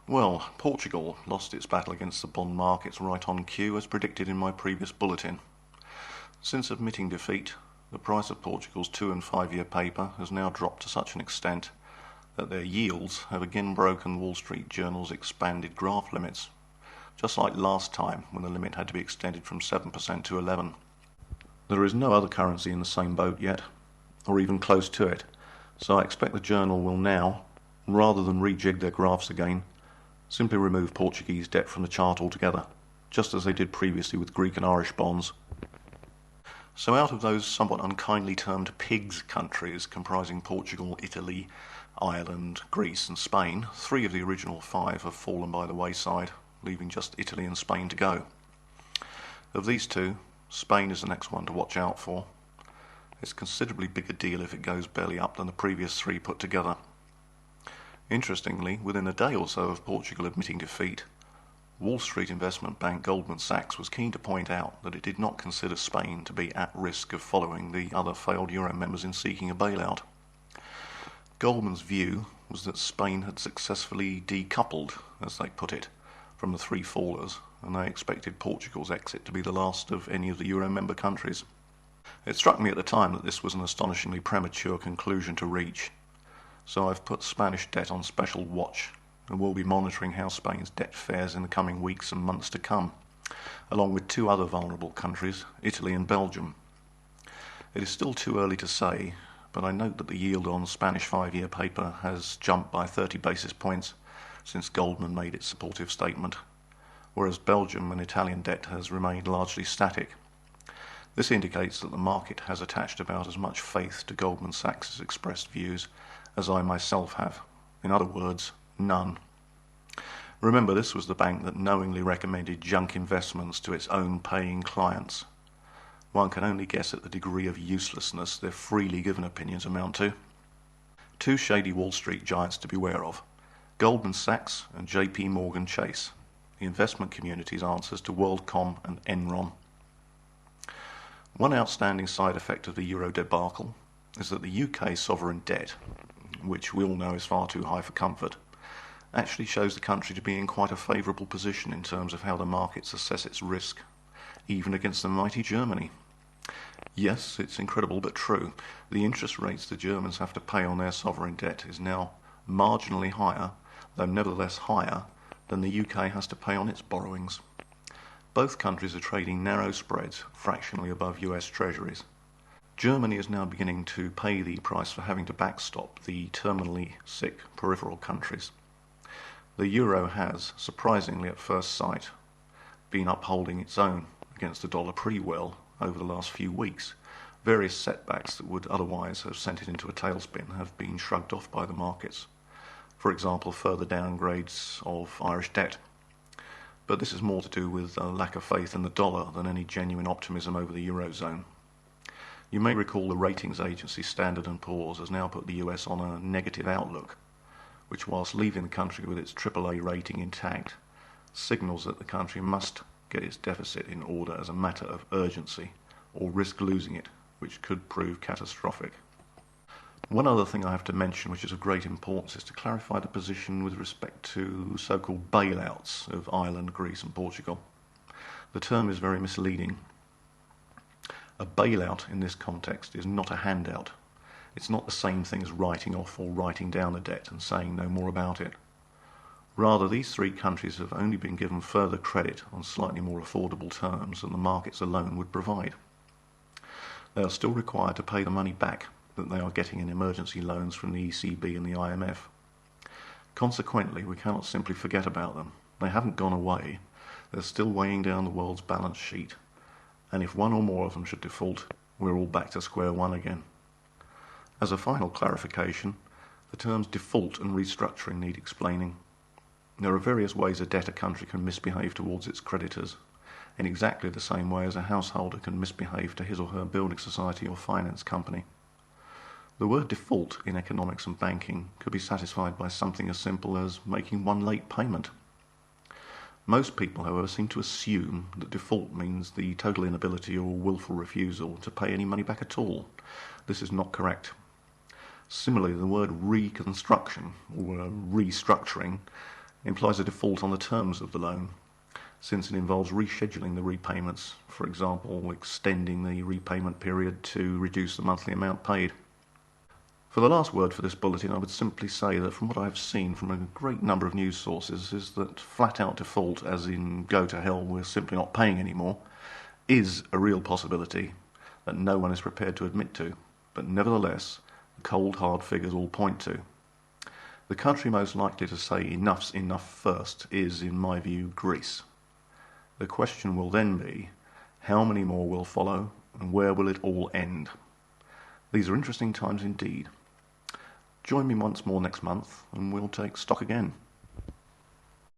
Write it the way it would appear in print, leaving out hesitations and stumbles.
Well, Portugal lost its battle against the bond markets right on cue, as predicted in my previous bulletin. Since admitting defeat, the price of Portugal's 2 and 5 year paper has now dropped to such an extent that their yields have again broken Wall Street Journal's expanded graph limits, just like last time when the limit had to be extended from 7% to 11%. There is no other currency in the same boat yet, or even close to it, so I expect the Journal will now, rather than rejig their graphs again, simply remove Portuguese debt from the chart altogether, just as they did previously with Greek and Irish bonds. So out of those somewhat unkindly termed pigs countries comprising Portugal, Italy, Ireland, Greece and Spain, 3 of the original 5 have fallen by the wayside, leaving just Italy and Spain to go. Of these 2, Spain is the next one to watch out for. It's a considerably bigger deal if it goes belly up than the previous 3 put together. Interestingly, within a day or so of Portugal admitting defeat, Wall Street investment bank Goldman Sachs was keen to point out that it did not consider Spain to be at risk of following the other failed Euro members in seeking a bailout. Goldman's view was that Spain had successfully decoupled, as they put it, from the 3 fallers, and they expected Portugal's exit to be the last of any of the Euro member countries. It struck me at the time that this was an astonishingly premature conclusion to reach, so I've put Spanish debt on special watch and will be monitoring how Spain's debt fares in the coming weeks and months to come, along with 2 other vulnerable countries, Italy and Belgium. It is still too early to say, but I note that the yield on Spanish 5-year paper has jumped by 30 basis points since Goldman made its supportive statement, whereas Belgium and Italian debt has remained largely static. This indicates that the market has attached about as much faith to Goldman Sachs' expressed views as I myself have. In other words, none. Remember, this was the bank that knowingly recommended junk investments to its own paying clients. One can only guess at the degree of uselessness their freely given opinions amount to. 2 shady Wall Street giants to beware of: Goldman Sachs and JP Morgan Chase, the investment community's answers to WorldCom and Enron. One outstanding side effect of the Euro debacle is that the UK sovereign debt, which we all know is far too high for comfort, actually shows the country to be in quite a favourable position in terms of how the markets assess its risk, even against the mighty Germany. Yes, it's incredible but true. The interest rates the Germans have to pay on their sovereign debt is now marginally higher, though nevertheless higher, than the UK has to pay on its borrowings. Both countries are trading narrow spreads, fractionally above US Treasuries. Germany is now beginning to pay the price for having to backstop the terminally sick peripheral countries. The euro has, surprisingly at first sight, been upholding its own against the dollar pretty well over the last few weeks. Various setbacks that would otherwise have sent it into a tailspin have been shrugged off by the markets. For example, further downgrades of Irish debt. But this is more to do with a lack of faith in the dollar than any genuine optimism over the Eurozone. You may recall the ratings agency Standard & Poor's has now put the US on a negative outlook, which, whilst leaving the country with its AAA rating intact, signals that the country must get its deficit in order as a matter of urgency, or risk losing it, which could prove catastrophic. One other thing I have to mention, which is of great importance, is to clarify the position with respect to so-called bailouts of Ireland, Greece and Portugal. The term is very misleading. A bailout in this context is not a handout. It's not the same thing as writing off or writing down a debt and saying no more about it. Rather, these 3 countries have only been given further credit on slightly more affordable terms than the markets alone would provide. They are still required to pay the money back that they are getting in emergency loans from the ECB and the IMF. Consequently, we cannot simply forget about them. They haven't gone away. They're still weighing down the world's balance sheet. And if one or more of them should default, we're all back to square one again. As a final clarification, the terms default and restructuring need explaining. There are various ways a debtor country can misbehave towards its creditors, in exactly the same way as a householder can misbehave to his or her building society or finance company. The word default in economics and banking could be satisfied by something as simple as making one late payment. Most people, however, seem to assume that default means the total inability or willful refusal to pay any money back at all. This is not correct. Similarly, the word reconstruction or restructuring implies a default on the terms of the loan, since it involves rescheduling the repayments, for example, extending the repayment period to reduce the monthly amount paid. For the last word for this bulletin, I would simply say that from what I have seen from a great number of news sources is that flat-out default, as in go to hell, we're simply not paying anymore, is a real possibility that no one is prepared to admit to, but nevertheless, the cold hard figures all point to. The country most likely to say enough's enough first is, in my view, Greece. The question will then be, how many more will follow, and where will it all end? These are interesting times indeed. Join me once more next month, and we'll take stock again.